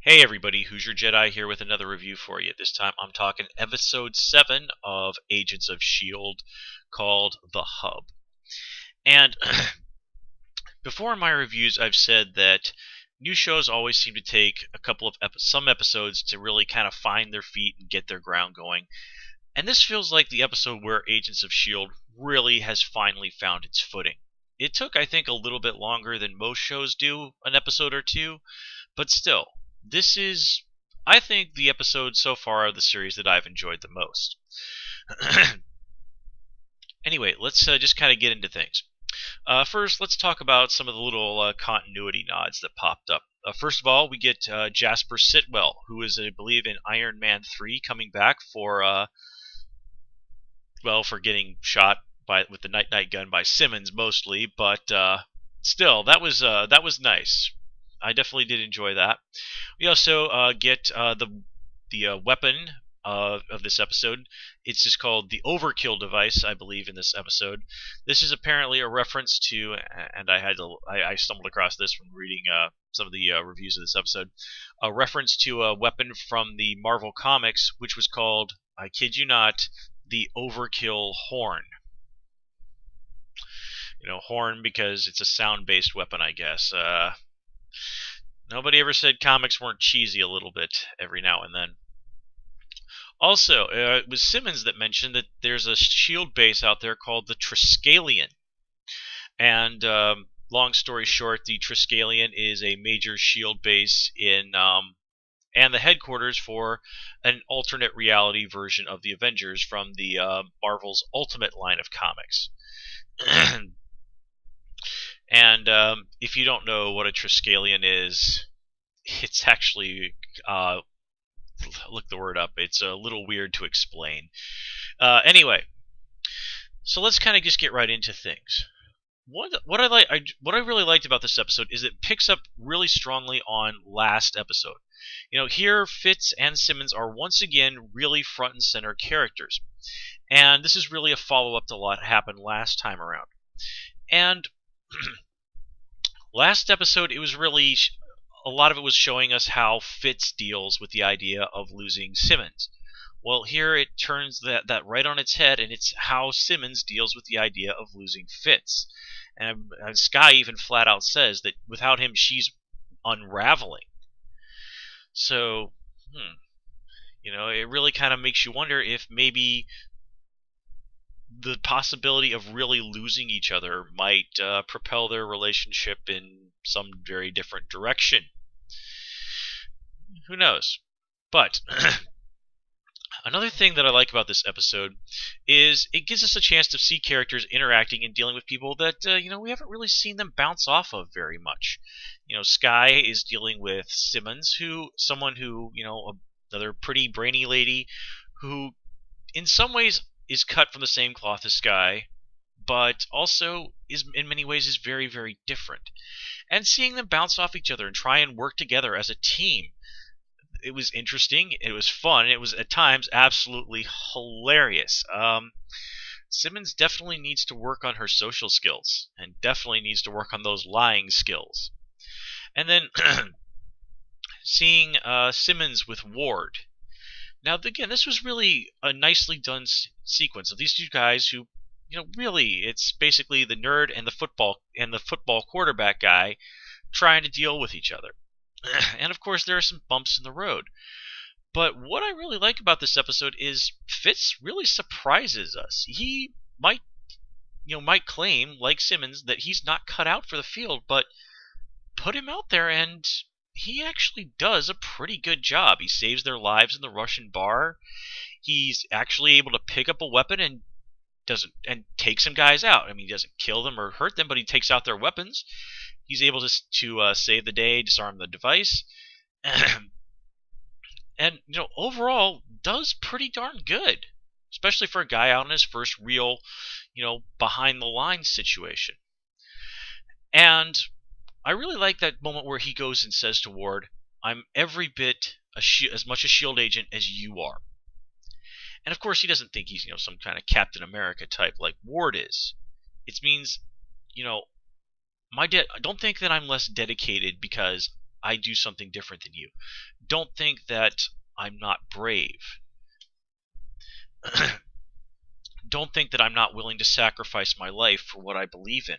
Hey everybody, Who's Your Jedi here with another review for you. This time I'm talking episode 7 of Agents of S.H.I.E.L.D. called The Hub. And before in my reviews I've said that new shows always seem to take a couple of some episodes to really kind of find their feet and get their ground going. And this feels like the episode where Agents of S.H.I.E.L.D. really has finally found its footing. It took, I think, a little bit longer than most shows do, an episode or two, but still, this is, I think, the episode so far of the series that I've enjoyed the most. Anyway, let's just kind of get into things. First, let's talk about some of the little continuity nods that popped up. First of all, we get Jasper Sitwell, who is, I believe, in Iron Man 3, coming back for, for getting shot with the night gun by Simmons mostly, but still, that was nice. I definitely did enjoy that. We also get the weapon of this episode. It's just called the Overkill device, I believe, in this episode. This is apparently a reference to, and I stumbled across this from reading some of the reviews of this episode, a reference to a weapon from the Marvel Comics, which was called, I kid you not, the Overkill Horn. You know, horn because it's a sound-based weapon, I guess. Nobody ever said comics weren't cheesy a little bit every now and then. Also, it was Simmons that mentioned that there's a S.H.I.E.L.D. base out there called the Triskelion. And long story short, the Triskelion is a major S.H.I.E.L.D. base in and the headquarters for an alternate reality version of the Avengers from the Marvel's Ultimate line of comics. And if you don't know what a Triskelion is, it's actually, look the word up, it's a little weird to explain. Anyway, so let's kind of just get right into things. What I really liked about this episode is it picks up really strongly on last episode. You know, here Fitz and Simmons are once again really front and center characters. And this is really a follow-up to what happened last time around. And last episode, it was really, a lot of it was showing us how Fitz deals with the idea of losing Simmons. Well, here it turns that right on its head, and it's how Simmons deals with the idea of losing Fitz. And Skye even flat out says that without him, she's unraveling. So, you know, it really kind of makes you wonder if maybe the possibility of really losing each other might propel their relationship in some very different direction. Who knows? But another thing that I like about this episode is it gives us a chance to see characters interacting and dealing with people that you know, we haven't really seen them bounce off of very much. You know, Skye is dealing with Simmons, someone who, you know, another pretty brainy lady who in some ways is cut from the same cloth as Skye, but also is in many ways is very, very different. And seeing them bounce off each other and try and work together as a team, it was interesting, it was fun, it was at times absolutely hilarious. Simmons definitely needs to work on her social skills, and definitely needs to work on those lying skills. And then seeing Simmons with Ward. Now, again, this was really a nicely done sequence of these two guys who, you know, really, it's basically the nerd and the football quarterback guy trying to deal with each other. And of course, there are some bumps in the road. But what I really like about this episode is Fitz really surprises us. He might claim, like Simmons, that he's not cut out for the field, but put him out there and he actually does a pretty good job. He saves their lives in the Russian bar. He's actually able to pick up a weapon and take some guys out. I mean, he doesn't kill them or hurt them, but he takes out their weapons. He's able to save the day, disarm the device, and you know, overall does pretty darn good, especially for a guy out in his first real, you know, behind the lines situation. And I really like that moment where he goes and says to Ward, "I'm every bit as much a S.H.I.E.L.D. agent as you are." And of course, he doesn't think he's, you know, some kind of Captain America type like Ward is. It means, you know, don't think that I'm less dedicated because I do something different than you. Don't think that I'm not brave. Don't think that I'm not willing to sacrifice my life for what I believe in.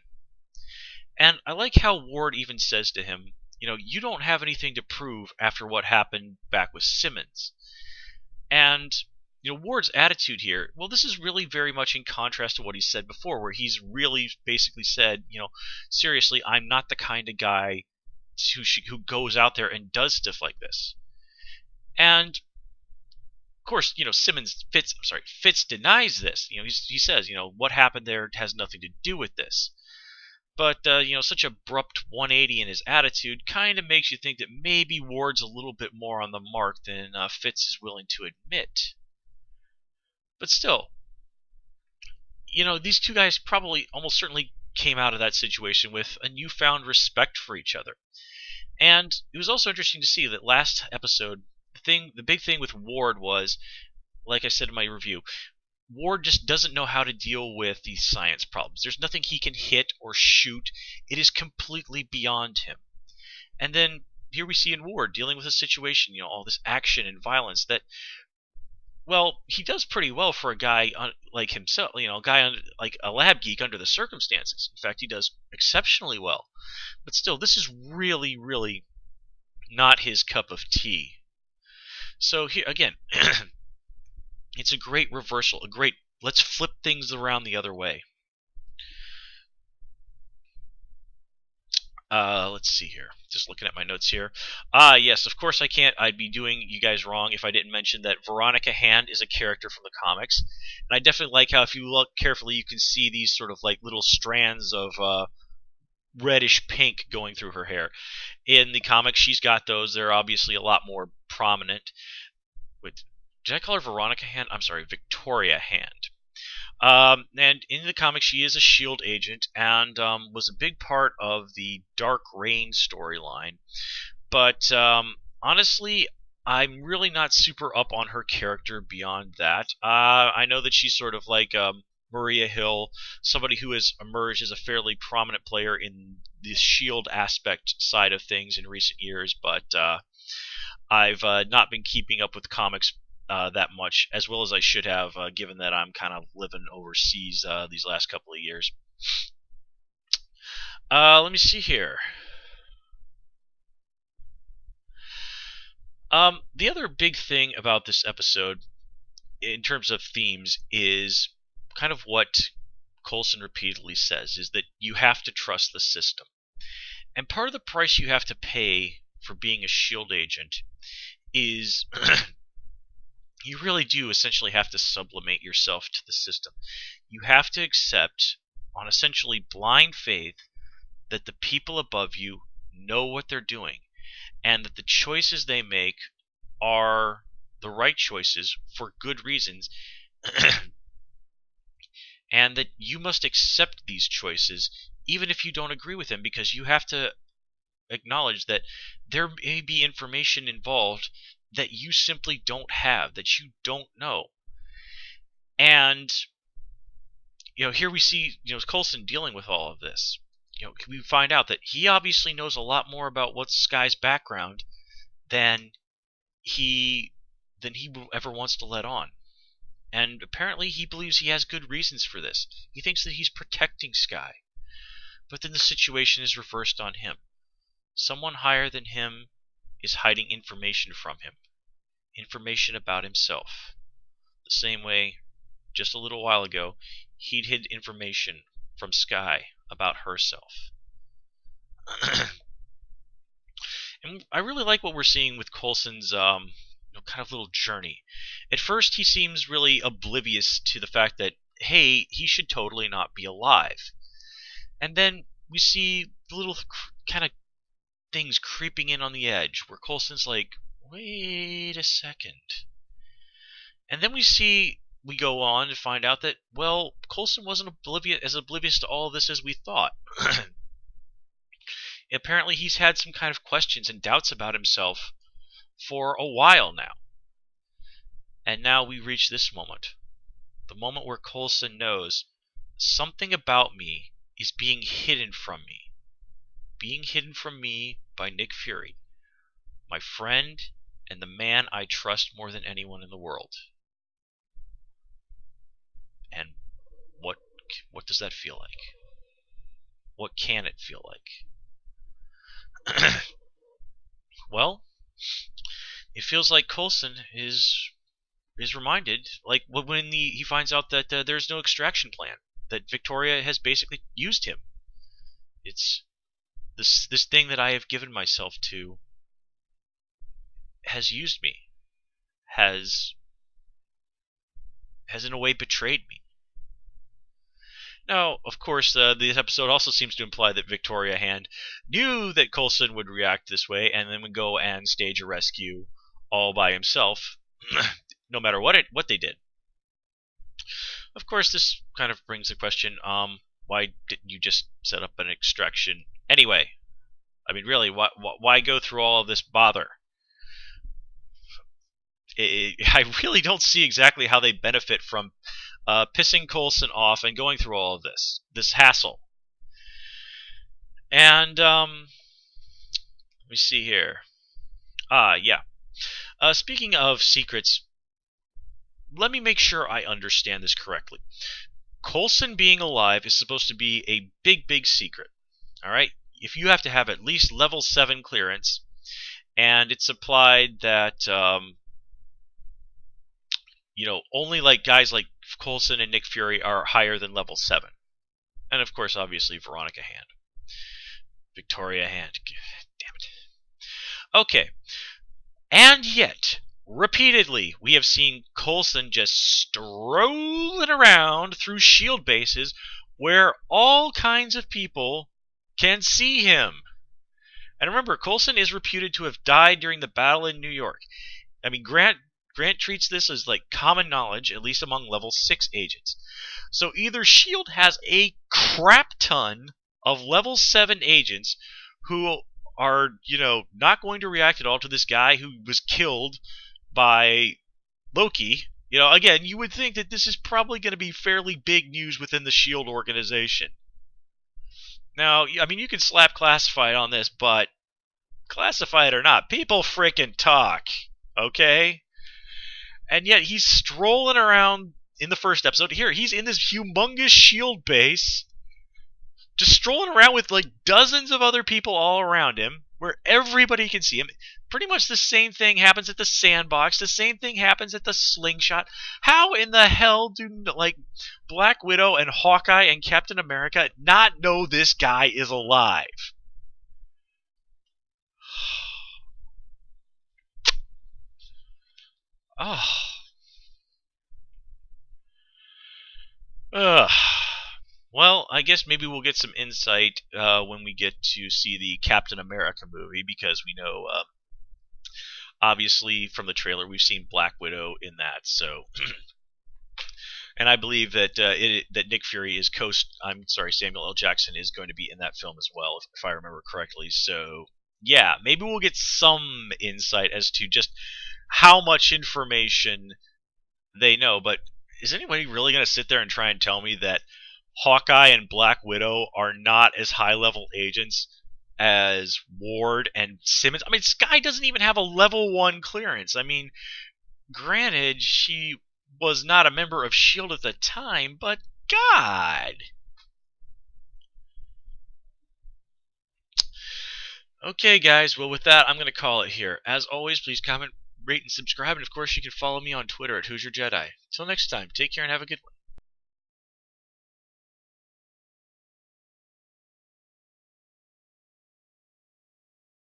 And I like how Ward even says to him, you don't have anything to prove after what happened back with Simmons. And Ward's attitude here, well, this is really very much in contrast to what he said before, where he's really basically said, seriously, I'm not the kind of guy who goes out there and does stuff like this. And of course, Fitz denies this. He says, what happened there has nothing to do with this. But such abrupt 180 in his attitude kind of makes you think that maybe Ward's a little bit more on the mark than Fitz is willing to admit. But still, these two guys probably almost certainly came out of that situation with a newfound respect for each other. And it was also interesting to see that last episode, the big thing with Ward was, like I said in my review, Ward just doesn't know how to deal with these science problems. There's nothing he can hit or shoot. It is completely beyond him. And then here we see in Ward dealing with a situation, all this action and violence that, well, he does pretty well for a guy like himself, a guy like a lab geek under the circumstances. In fact, he does exceptionally well. But still, this is really, really not his cup of tea. So here, again, it's a great reversal, let's flip things around the other way. Let's see here. Just looking at my notes here. Yes, of course I'd be doing you guys wrong if I didn't mention that Veronica Hand is a character from the comics. And I definitely like how if you look carefully you can see these sort of like little strands of reddish pink going through her hair. In the comics she's got those. They're obviously a lot more prominent. Did I call her Veronica Hand? I'm sorry, Victoria Hand. And in the comics, she is a S.H.I.E.L.D. agent and was a big part of the Dark Reign storyline. But honestly, I'm really not super up on her character beyond that. I know that she's sort of like Maria Hill, somebody who has emerged as a fairly prominent player in the S.H.I.E.L.D. aspect side of things in recent years, but I've not been keeping up with comics that much, as well as I should have, given that I'm kind of living overseas these last couple of years. Let me see here. The other big thing about this episode, in terms of themes, is kind of what Coulson repeatedly says, is that you have to trust the system. And part of the price you have to pay for being a S.H.I.E.L.D. agent is you really do essentially have to sublimate yourself to the system. You have to accept, on essentially blind faith, that the people above you know what they're doing, and that the choices they make are the right choices for good reasons, and that you must accept these choices even if you don't agree with them, because you have to acknowledge that there may be information involved that you simply don't have, that you don't know. And here we see Coulson dealing with all of this. We find out that he obviously knows a lot more about what's Sky's background than he ever wants to let on. And apparently he believes he has good reasons for this. He thinks that he's protecting Sky. But then the situation is reversed on him. Someone higher than him is hiding information from him. Information about himself. The same way, just a little while ago, he'd hid information from Sky about herself. And I really like what we're seeing with Coulson's kind of little journey. At first, he seems really oblivious to the fact that, hey, he should totally not be alive. And then we see the little kind of things creeping in on the edge, where Coulson's like, wait a second. And then we go on to find out that, well, Coulson wasn't as oblivious to all of this as we thought. Apparently he's had some kind of questions and doubts about himself for a while now. And now we reach this moment. The moment where Coulson knows something about me is being hidden from me. Being hidden from me by Nick Fury. my friend and the man I trust more than anyone in the world. And what does that feel like? What can it feel like? Well, it feels like Coulson is reminded, like when he finds out that there's no extraction plan, that Victoria has basically used him. It's this thing that I have given myself to has used me, has in a way betrayed me. Now, of course, this episode also seems to imply that Victoria Hand knew that Coulson would react this way and then would go and stage a rescue all by himself, no matter what they did. Of course, this kind of brings the question, why didn't you just set up an extraction anyway? I mean, really, why go through all of this bother? I really don't see exactly how they benefit from pissing Coulson off and going through all of this hassle. And let me see here. Yeah. Speaking of secrets, let me make sure I understand this correctly. Coulson being alive is supposed to be a big secret. All right? If you have to have at least level 7 clearance, and it's implied that only like guys like Coulson and Nick Fury are higher than level 7. And of course, obviously, Veronica Hand. Victoria Hand. Damn it. Okay. And yet, repeatedly, we have seen Coulson just strolling around through S.H.I.E.L.D. bases where all kinds of people can see him. And remember, Coulson is reputed to have died during the battle in New York. I mean, Grant treats this as like common knowledge, at least among level 6 agents. So either S.H.I.E.L.D. has a crap ton of level 7 agents who are, not going to react at all to this guy who was killed by Loki. Again, you would think that this is probably going to be fairly big news within the S.H.I.E.L.D. organization. Now, I mean, you can slap Classified on this, but Classified or not, people frickin' talk, okay? And yet he's strolling around in the first episode. Here, he's in this humongous S.H.I.E.L.D. base, just strolling around with like dozens of other people all around him, where everybody can see him. Pretty much the same thing happens at the Sandbox. The same thing happens at the Slingshot. How in the hell do like Black Widow and Hawkeye and Captain America not know this guy is alive? Oh. Well, I guess maybe we'll get some insight when we get to see the Captain America movie, because we know, obviously, from the trailer, we've seen Black Widow in that. So, and I believe that that Nick Fury is Samuel L. Jackson is going to be in that film as well, if I remember correctly. So, yeah, maybe we'll get some insight as to just how much information they know. But is anybody really going to sit there and try and tell me that Hawkeye and Black Widow are not as high-level agents as Ward and Simmons? I mean, Skye doesn't even have a level 1 clearance. I mean, granted, she was not a member of S.H.I.E.L.D. at the time, but God! Okay, guys, well, with that, I'm going to call it here. As always, please comment, rate, and subscribe, and of course, you can follow me on Twitter at Who's Your Jedi. Till next time, take care and have a good one.